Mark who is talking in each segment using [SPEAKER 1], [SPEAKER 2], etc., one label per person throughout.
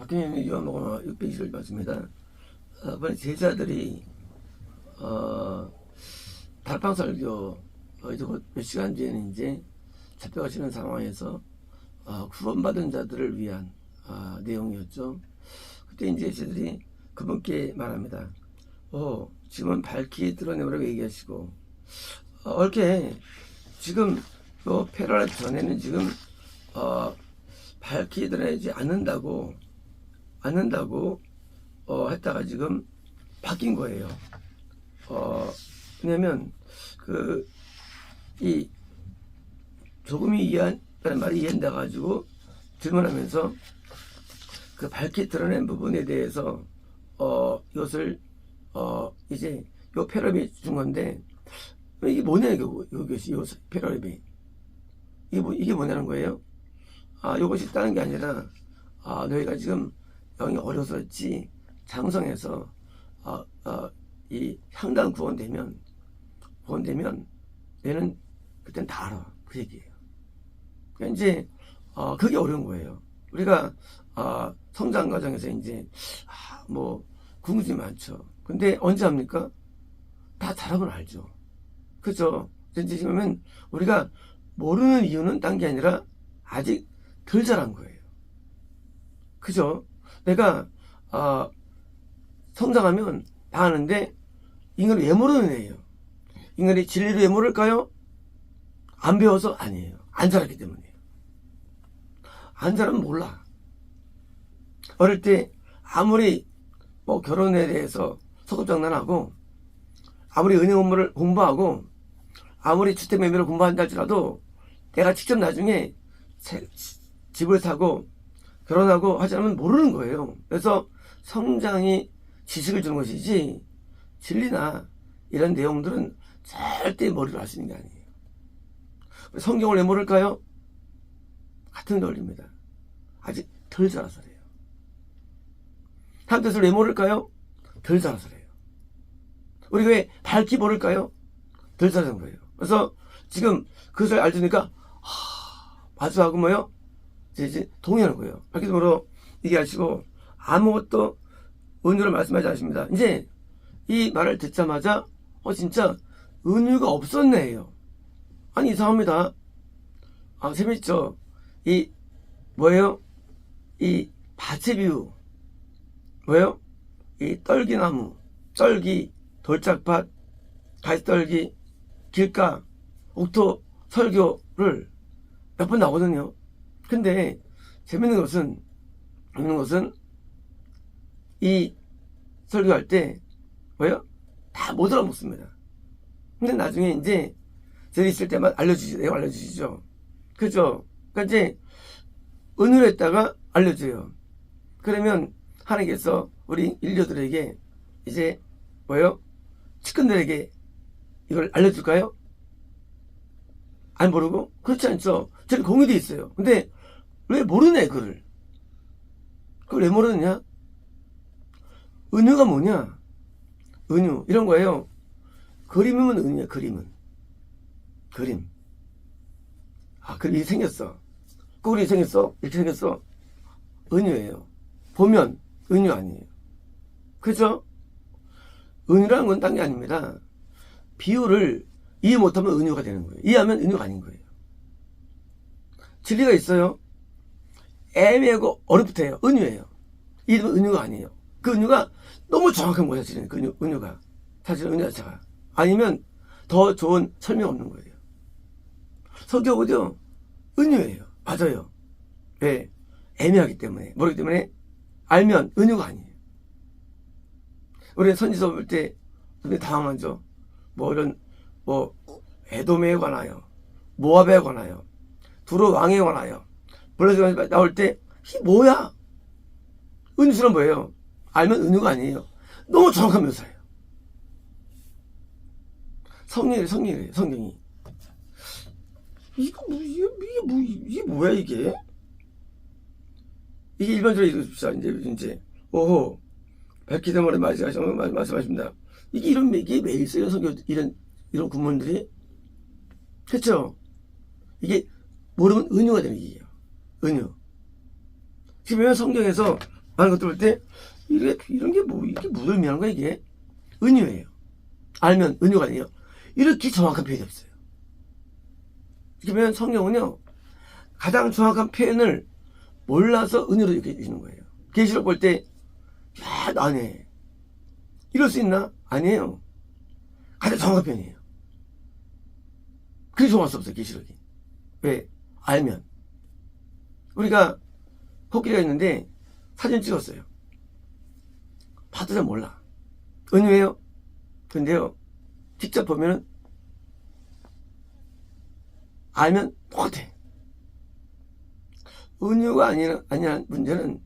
[SPEAKER 1] 박경영 요한복음 620절 맞습니다. 이번에 제자들이 달방 설교 이제 곧 몇 시간 뒤에는 이제 잡혀가시는 상황에서 구원받은 자들을 위한 내용이었죠. 그때 이제 제자들이 그분께 말합니다. 지금은 밝히 드러내보라고 얘기하시고 이렇게 지금 요 패러라이프 전에는 지금 밝히 드러내지 않는다고 했다가 지금 바뀐 거예요. 왜냐면 이 조금이 이해한다는 말이 이해한다 가지고 질문하면서 그 밝히 드러낸 부분에 대해서 이것을 이제 요 패러비 준 건데 이게 뭐냐 이것이 요 패러비 이게 뭐냐는 거예요. 이것이 있다는 게 아니라 너희가 지금 영이 어려서 그렇지 장성해서 이 향단 구원되면 얘는 그땐 다 알아 그 얘기예요. 그러니까 이제 그게 어려운 거예요. 우리가 성장 과정에서 이제 뭐 궁금증이 많죠. 근데 언제 합니까? 다 잘하면 알죠. 그죠? 이제 지금은 우리가 모르는 이유는 딴 게 아니라 아직 덜 잘한 거예요. 그죠? 내가 성장하면 다 아는데 인간이 왜 모르는 애예요? 인간이 진리를 왜 모를까요? 안 배워서 아니에요. 안 자랐기 때문이에요. 안 자라면 몰라. 어릴 때 아무리 뭐 결혼에 대해서 소꿉장난하고 아무리 은행 업무를 공부하고 아무리 주택 매매를 공부한다 할지라도 내가 직접 나중에 집을 사고 결혼하고 하지 않으면 모르는 거예요. 그래서 성장이 지식을 주는 것이지 진리나 이런 내용들은 절대 머리로 할 수 있는 게 아니에요. 성경을 왜 모를까요? 같은 논리입니다. 아직 덜 자라서 그래요. 하나님 뜻을 왜 모를까요? 덜 자라서 그래요. 우리가 왜 밝히 모를까요? 덜 자라는 거예요. 그래서 지금 그것을 알려주니까 마주하고 뭐요? 이제 동의하는 거예요. 밝히 모르고 얘기하시고 아무것도 은유를 말씀하지 않습니다. 이제 이 말을 듣자마자 진짜 은유가 없었네요. 아니 이상합니다. 재밌죠? 이 뭐예요? 이 밭의 비유 뭐예요? 이 떨기나무, 쩔기, 돌짝밭, 가시떨기, 길가, 옥토 설교를 몇 번 나오거든요. 근데 재밌는 것은 이 설교할 때 뭐예요? 다 못 알아먹습니다. 근데 나중에 이제 저희 있을 때만 내가 알려주시죠. 그죠? 그러니까 이제 은유를 했다가 알려줘요. 그러면 하나님께서 우리 인류들에게 이제 뭐예요? 측근들에게 이걸 알려줄까요? 안 모르고? 그렇지 않죠. 저는 공유돼 있어요. 근데 왜 모르네 그걸 왜 모르느냐? 은유가 뭐냐? 은유 이런 거예요. 그림이면 은유야. 그림 그림이 생겼어. 꿀이 생겼어. 이렇게 생겼어. 은유예요. 보면 은유 아니에요. 그죠? 은유라는 건 딴 게 아닙니다. 비유를 이해 못하면 은유가 되는 거예요. 이해하면 은유가 아닌 거예요. 진리가 있어요. 애매하고 어렵대요. 은유예요. 이름은 은유가 아니에요. 그 은유가 너무 정확한 거예요. 사실은 그 은유가. 사실 은유 자체가. 아니면 더 좋은 설명 없는 거예요. 성경은요. 은유예요. 맞아요. 왜? 애매하기 때문에. 모르기 때문에 알면 은유가 아니에요. 우리 선지서 볼 때 당황하죠. 에돔에 관하여, 모압에 관하여, 두로 왕에 관하여, 블레셋에 나올 때 이게 뭐야? 은유는 뭐예요? 알면 은유가 아니에요. 너무 정확한 묘사예요. 성령이에요. 성경이. 이게 뭐야 이게? 이게 일반적으로 읽읍시다. 이제 백기대머리 말씀하십니다. 이게 왜 있어요? 성경 이런 구문들이? 그렇죠? 이게 모르면 은유가 되는 얘기예요. 은유. 지금 성경에서 많은 것들 볼 때, 이런 게 뭐, 이게 무슨 의미하는 거야, 이게? 은유예요. 알면 은유가 아니에요. 이렇게 정확한 표현이 없어요. 그러면 성경은요, 가장 정확한 표현을 몰라서 은유로 이렇게 주는 거예요. 계시록 볼 때, 야, 나네. 이럴 수 있나? 아니에요. 가장 정확한 표현이에요. 그게 정할 수 없어요, 계시록이. 왜? 알면. 우리가 코끼리가 있는데 사진 찍었어요. 봐도 잘 몰라. 은유예요. 근데요, 직접 보면은 알면 똑같아. 은유가 아니란 문제는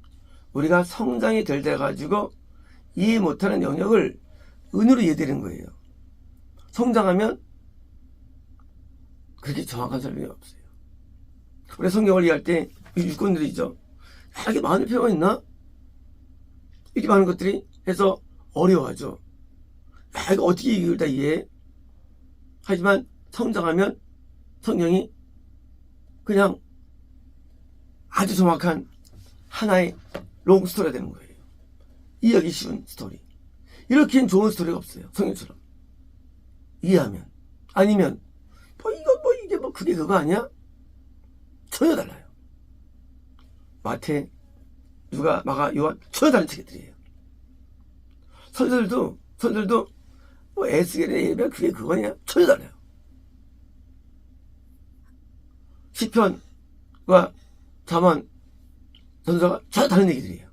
[SPEAKER 1] 우리가 성장이 될 때 가지고 이해 못하는 영역을 은유로 이해되는 거예요. 성장하면 그렇게 정확한 설명이 없어요. 우리 성경을 이해할 때 유권들이죠. 이게 많은 표현이 있나? 이렇게 많은 것들이 해서 어려워하죠. 이거 어떻게 이걸 다 이해해? 하지만 성장하면 성경이 그냥 아주 정확한 하나의 롱 스토리가 되는 거예요. 이해하기 쉬운 스토리. 이렇게는 좋은 스토리가 없어요. 성경처럼. 이해하면. 아니면 이게 그게 그거 아니야? 전혀 달라요. 마태, 누가, 마가, 요한 전혀 다른 책들이에요. 선생들도 에스겔의 예배 그게 그거냐? 전혀 달라요. 시편과 잠언, 전서가 전혀 다른 얘기들이에요.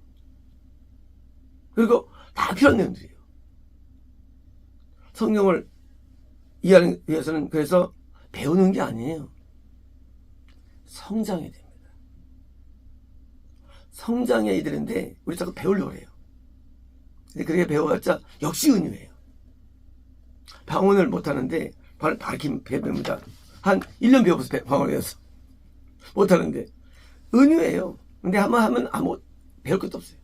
[SPEAKER 1] 그리고 다 필요한 내용들이에요. 성경을 이해하기 위해서는 그래서 배우는 게 아니에요. 성장해야 됩니다. 성장해야 되는데 우리 자꾸 배우려고 해요. 근데 그렇게 배워봤자 역시 은유예요. 방언을 못하는데 밝힌 배웁니다. 한 1년 배워서 방언을 배워서 못하는데 은유예요. 근데 한번 하면 아무 배울 것도 없어요.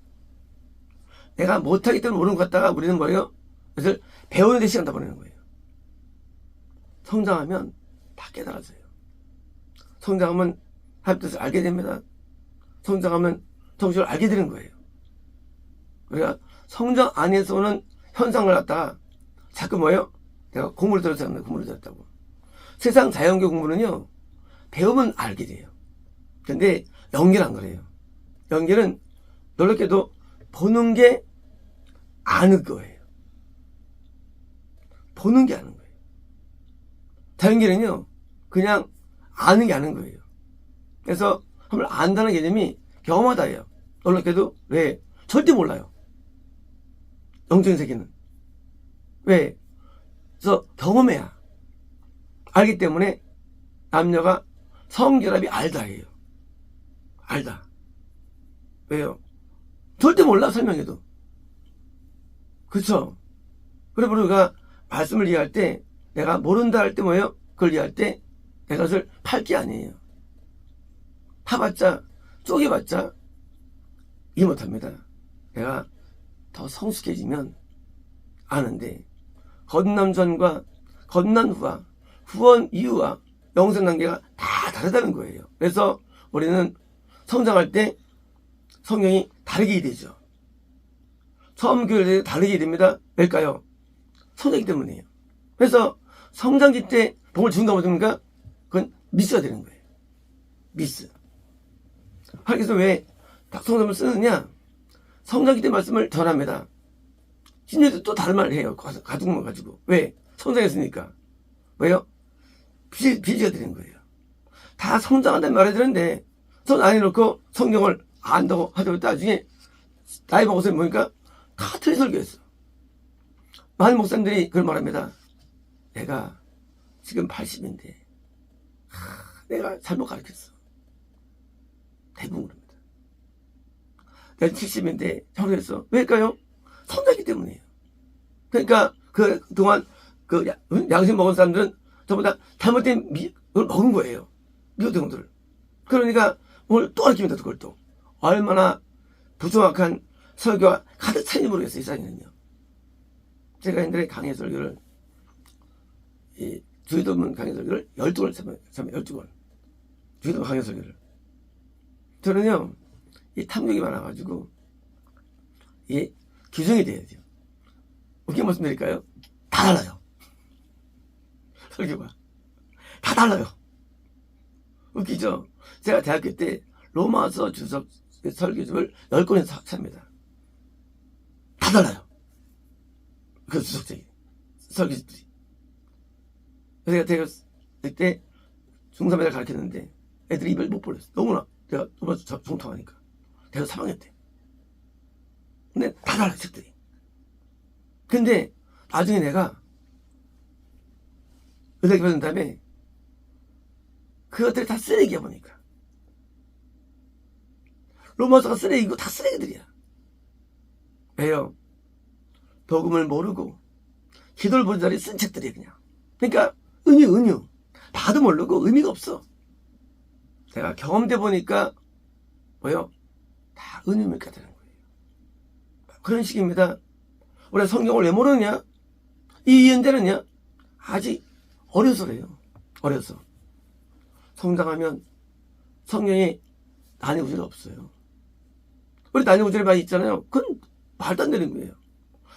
[SPEAKER 1] 내가 못하기 때문에 모르는 것 같다가 우리는 뭐예요? 그래서 배우는 데 시간 다 보내는 거예요. 성장하면 다 깨달아져요. 성장하면 하나님 뜻을 알게 됩니다. 성장하면 정신을 알게 되는 거예요. 우리가 성장 안에서 오는 현상을 갖다가 자꾸 뭐예요? 내가 공부를 들었다고 공부를 들었다고. 세상 자연계 공부는요, 배우면 알게 돼요. 근데 연계는 안 그래요. 연계는 놀랍게도 보는 게 아는 거예요. 보는 게 아는 거예요. 자연계는요, 그냥 아는 게 아는 거예요. 그래서 한번 안다는 개념이 경험하다예요. 놀랍게도 왜? 절대 몰라요. 영적인 세계는. 왜? 그래서 경험해야 알기 때문에 남녀가 성결합이 알다예요. 알다. 왜요? 절대 몰라 설명해도. 그렇죠? 그래서 우리가 말씀을 이해할 때 내가 모른다 할 때 뭐예요? 그걸 이해할 때 내가 그것을 팔 게 아니에요. 파봤자 쪼개봤자 이해 못합니다. 내가 더 성숙해지면 아는데 건남 전과 건난 후와 후원 이후와 영생 단계가 다 다르다는 거예요. 그래서 우리는 성장할 때 성경이 다르게 되죠. 처음 교회를 다르게 됩니다. 왜일까요? 성장기 때문이에요. 그래서 성장기 때 복을 준다 못합니까? 그건 미스가 되는 거예요. 미스. 하나님께서 왜 성경을 쓰느냐? 성장기 때 말씀을 전합니다. 신녀도 또 다른 말을 해요. 가족만 가지고. 왜? 성장했으니까. 왜요? 비지가 되는 거예요. 다 성장한다는 말을 듣는데 손 안에 놓고 성경을 안다고 하더라도 나중에 나이 먹어서 보니까 다 틀린 설교했어. 많은 목사님들이 그걸 말합니다. 내가 지금 80인데 내가 잘못 가르쳤어. 대부분 그럽니다. 내가 70인데 잘못했어. 왜일까요? 성장기 때문이에요. 그러니까 그동안 양식 먹은 사람들은 전부 다 잘못된 걸 먹은 거예요. 미호된 것들을. 그러니까 오늘 또 가르칩니다. 그걸 또. 얼마나 부정확한 설교가 가득 차인지 모르겠어요. 이 세상에는요. 제가 옛날에 강의 설교를 주의도문 강의 설교를 12권 참여 12권 주의도문 강의 설교를 저는요 이 탐욕이 많아가지고 예, 규정이 돼야 돼요. 어떻게 말씀드릴까요? 다 달라요. 설교가. 다 달라요. 웃기죠? 제가 대학교 때 로마서 주석 설교집을 10권을 삽니다. 다 달라요. 그 주석책이. 설교집들이. 제가 대학교 때 중3애들 가르쳤는데 애들이 입을 못 벌렸어. 너무나 내가 너무 정통하니까. 대학교 3학년 때. 근데 다 달라요, 책들이. 근데 나중에 내가 의대학교 받은 다음에 그것들이 다 쓰레기야 보니까. 로마서가 쓰레기고 다 쓰레기들이야. 왜요? 복음을 모르고 기도를 보는 자리 쓴 책들이야 그냥. 그러니까 은유 봐도 모르고 의미가 없어. 제가 경험돼 보니까 뭐요? 다 은유를 깨달은 거예요. 그런 식입니다. 우리가 성경을 왜 모르느냐? 이 현대는요 아직 어려서 그래요. 어려서. 성장하면 성령의 난해구절이 없어요. 우리 난해구절이 많이 있잖아요. 그건 말도 안 되는 거예요.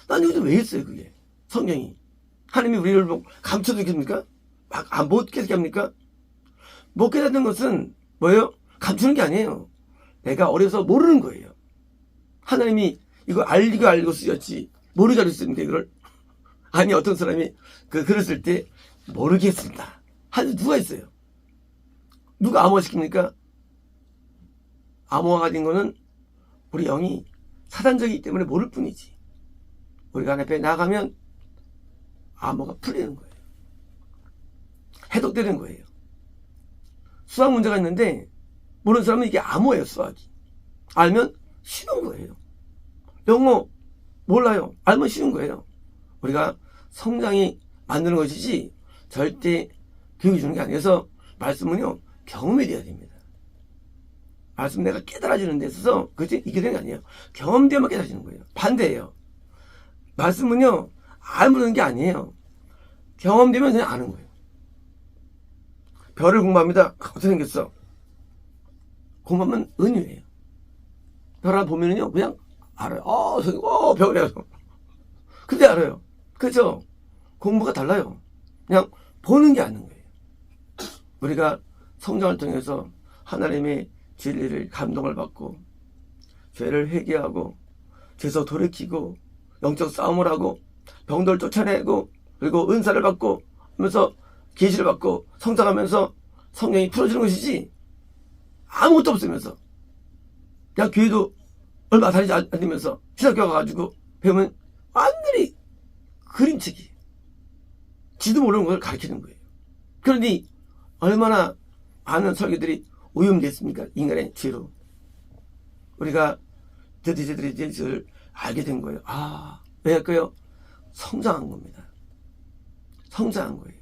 [SPEAKER 1] 난해구절 왜 했어요 그게? 성령이. 하나님이 우리를 감춰주겠습니까? 못 깨닫게 합니까? 못 깨닫는 것은 뭐예요? 감추는 게 아니에요. 내가 어려서 모르는 거예요. 하나님이 이거 알고 쓰였지 모르게 가르쳤습니까 이걸? 아니 어떤 사람이 글을 쓸 때 모르겠습니다. 하는 누가 있어요? 누가 암호화 시킵니까? 암호화가 된 거는 우리 영이 사단적이기 때문에 모를 뿐이지. 우리가 하나님 앞에 나가면 암호가 풀리는 거예요. 해독되는 거예요. 수학 문제가 있는데 모르는 사람은 이게 암호예요. 수학이. 알면 쉬운 거예요. 영어 몰라요. 알면 쉬운 거예요. 우리가 성장이 만드는 것이지 절대 교육이 주는 게 아니어서 말씀은요 경험이 돼야 됩니다. 말씀 내가 깨달아지는 데 있어서 그렇지 이게 되는 게 아니에요. 경험되면 깨달아지는 거예요. 반대예요. 말씀은요 알면 게 아니에요. 경험되면 그냥 아는 거예요. 별을 공부합니다. 어떻게 생겼어? 공부하면 은유예요. 별 하나 보면은요 그냥 알아요. 별이에요. 근데 알아요. 그죠? 공부가 달라요. 그냥 보는 게 아는 거예요. 우리가 성장을 통해서 하나님의 진리를 감동을 받고 죄를 회개하고 죄에서 돌이키고 영적 싸움을 하고 병들 쫓아내고 그리고 은사를 받고 하면서 계시를 받고 성장하면서 성령이 풀어주는 것이지 아무것도 없으면서 그냥 교회도 얼마 다니지 않으면서 신학교 가가지고 배우면 완전히 그림책이 지도 모르는 걸 가르치는 거예요. 그러니 얼마나 많은 설교들이 오염됐습니까? 인간의 죄로. 우리가 드디어 예수를 알게 된 거예요. 왜 할까요? 성장한 겁니다. 성장한 거예요.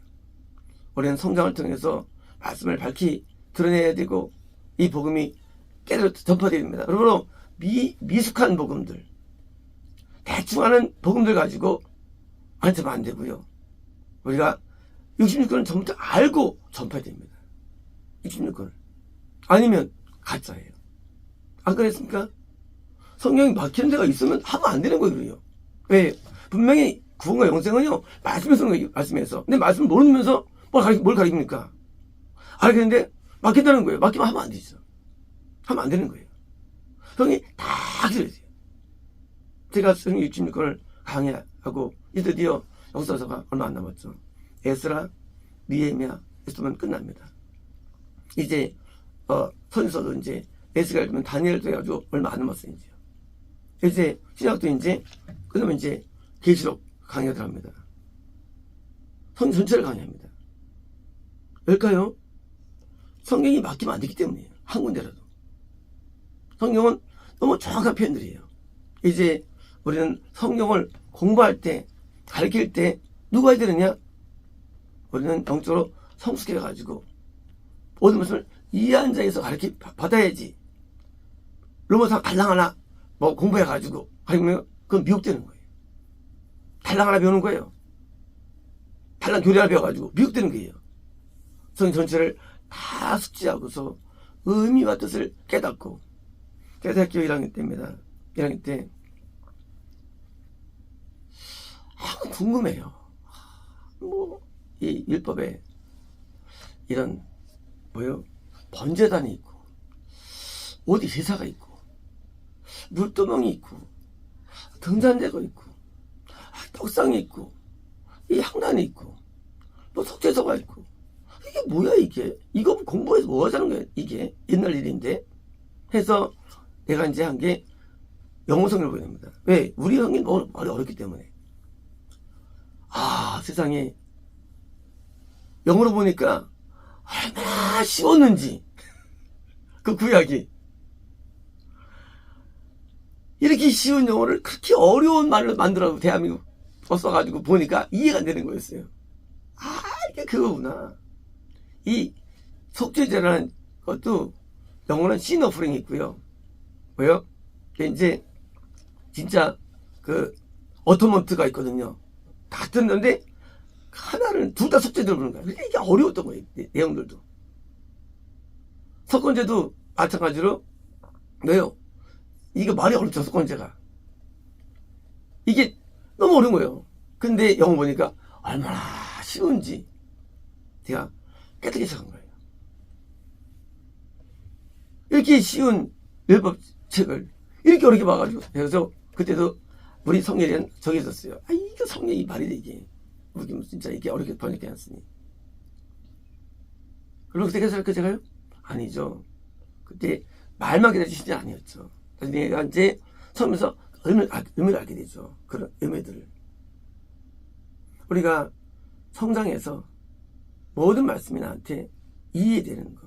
[SPEAKER 1] 우리는 성장을 통해서 말씀을 밝히 드러내야 되고 이 복음이 깨달아 전파되어야 됩니다. 그러므로 미숙한 복음들 대충 하는 복음들 가지고 앉으면 안 되고요. 우리가 66권을 전부 다 알고 전파해야 됩니다. 66권을. 아니면 가짜예요. 안 그랬습니까? 성경이 막히는 데가 있으면 하면 안 되는 거예요. 왜? 분명히 구원과 영생은요 말씀에서 오는 거예요. 말씀에서. 근데 말씀을 모르면서 뭘 가르칩니까? 알겠는데 막힌다는 거예요. 막히면 하면 안 되죠. 하면 안 되는 거예요. 성경이 다 기술해야 돼요. 제가 성경 66권을 강의하고 이제 드디어 역사서가 얼마 안 남았죠. 에스라, 느헤미야 있으면 끝납니다. 이제 선지서도 이제 에스라를 두면 다니엘도 해가지고 얼마 안 남았어요. 이제 신약도 이제 끝나면 이제 계시록 강의가 들어갑니다. 성경 전체를 강의합니다. 왜일까요? 성경이 막히면 안 되기 때문이에요. 한 군데라도. 성경은 너무 정확한 표현들이에요. 이제 우리는 성경을 공부할 때 가르칠 때 누가 해야 되느냐? 우리는 영적으로 성숙해가지고 모든 것을 이해한 자에서 가르치 받아야지. 로마서 달랑 하나 공부해가지고 가르치면 그건 미혹되는 거예요. 달랑 하나 배우는 거예요. 달랑 교리 하나 배워가지고 미혹되는 거예요. 성경 전체를 다 숙지하고서 의미와 뜻을 깨닫고 제가 대학교 1학년 때입니다. 1학년 때 궁금해요. 이 율법에 이런 번제단이 있고 어디 제사가 있고 물두멍이 있고 등잔대가 있고 떡상이 있고 이 향단이 있고 또 속죄소가 있고 이게 뭐야 이게? 이거 공부해서 뭐 하자는 거야 이게? 옛날 일인데 해서 내가 이제 한 게 영어성을 보게 됩니다. 왜? 우리 형이 말이 어렵기 때문에. 세상에 영어로 보니까 얼마나 쉬웠는지 그 구약이 이렇게 쉬운 영어를 그렇게 어려운 말로 만들어 대한민국 써가지고 보니까 이해가 안 되는 거였어요. 이게 그거구나. 이 속죄제라는 것도 영어는 sin offering이 있고요. 뭐요? 이제 진짜 그 어토먼트가 있거든요. 다 듣는데 하나를 둘 다 속죄제로 부르는 거야. 그러니까 이게 어려웠던 거예요. 내용들도. 석건제도 마찬가지로 왜요? 이거 말이 어렵죠. 석건제가. 이게 너무 어려운 거예요. 근데 영어 보니까 얼마나 쉬운지 제가 깨닫기 시작한 거예요. 이렇게 쉬운 율법 책을 이렇게 어렵게 봐가지고 그래서 그때도 우리 성례는 저기 있었어요. 이거 성례이 말이 돼 이게. 우리 진짜 이게 어렵게 번역해놨으니. 그리고 그때 깨달았을까 제가요? 아니죠. 그때 말만 기다리시지 아니었죠. 그래서 내가 이제 처음에서 의미를 알게 되죠. 그런 의미들을. 우리가 성장해서 모든 말씀이 나한테 이해되는 거.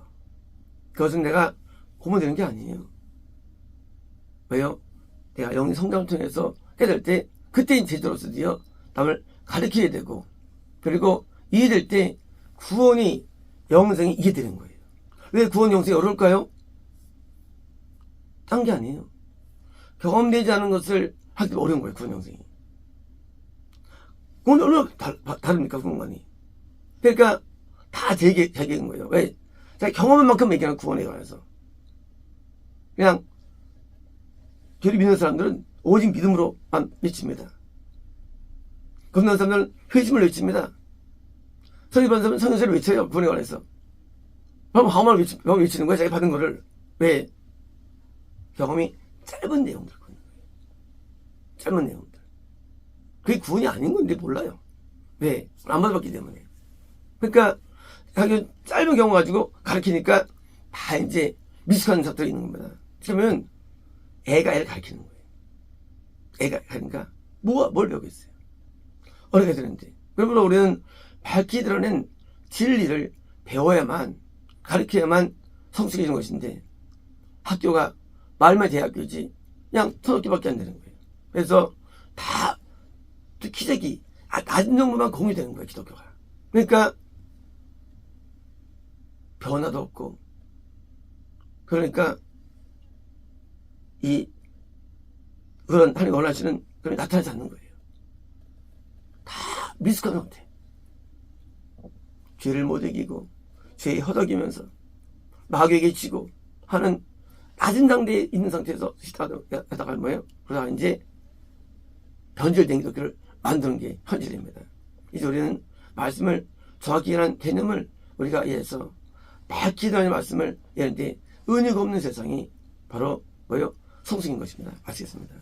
[SPEAKER 1] 그것은 내가 고문되는 게 아니에요. 왜요? 내가 영의 성장을 통해서 깨달을 때 그때인 제자로서 드디어 남을 가르쳐야 되고 그리고 이해될 때 구원이 영생이 이해되는 거예요. 왜 구원 영생이 어려울까요? 딴 게 아니에요. 경험되지 않은 것을 하기 어려운 거예요. 구원 영생이. 그건 얼마나 다릅니까? 구원관이. 그러니까 다 제게인 거예요. 왜? 제가 경험한 만큼 얘기하는 구원에 관해서. 그냥 교리 믿는 사람들은 오직 믿음으로만 미칩니다. 겁나는 사람들은 회심을 외칩니다. 성령 받는 사람은 성령세를 외쳐요. 구원에 관해서. 그럼 하마를 외치는 거야. 자기 받은 거를. 왜? 경험이 짧은 내용들. 짧은 내용들. 그게 구원이 아닌 건데 몰라요. 왜? 안 받아봤기 때문에. 그러니까 자기 짧은 경험 가지고 가르치니까 다 이제 미숙한 것들이 있는 겁니다. 그러면 애가 애를 가르치는 거예요. 애가 그러니까 뭘 배우겠어요. 어렵게 되는데. 그러므로 우리는 밝히 드러낸 진리를 배워야만 가르쳐야만 성숙해지는 것인데 학교가 말만 대학교지 그냥 서학교밖에 안 되는 거예요. 그래서 다 기저귀 낮은 정도만 공유되는 거예요. 기독교가. 그러니까 변화도 없고 그러니까 그런 하나님 원하시는 그런 나타나지 않는 거예요. 다 미숙한 상태. 죄를 못 이기고 죄에 허덕이면서 마귀에게 지고 하는 낮은 상태에 있는 상태에서 하다가 뭐예요? 그러다가 이제 변질된 기독교를 만드는 게 현실입니다. 이제 우리는 말씀을 정확히 이해하는 개념을 우리가 이해해서 밝히 드러낸 말씀을 이해하는데 은혜가 없는 세상이 바로 뭐예요? 성숙인 것입니다. 아시겠습니다.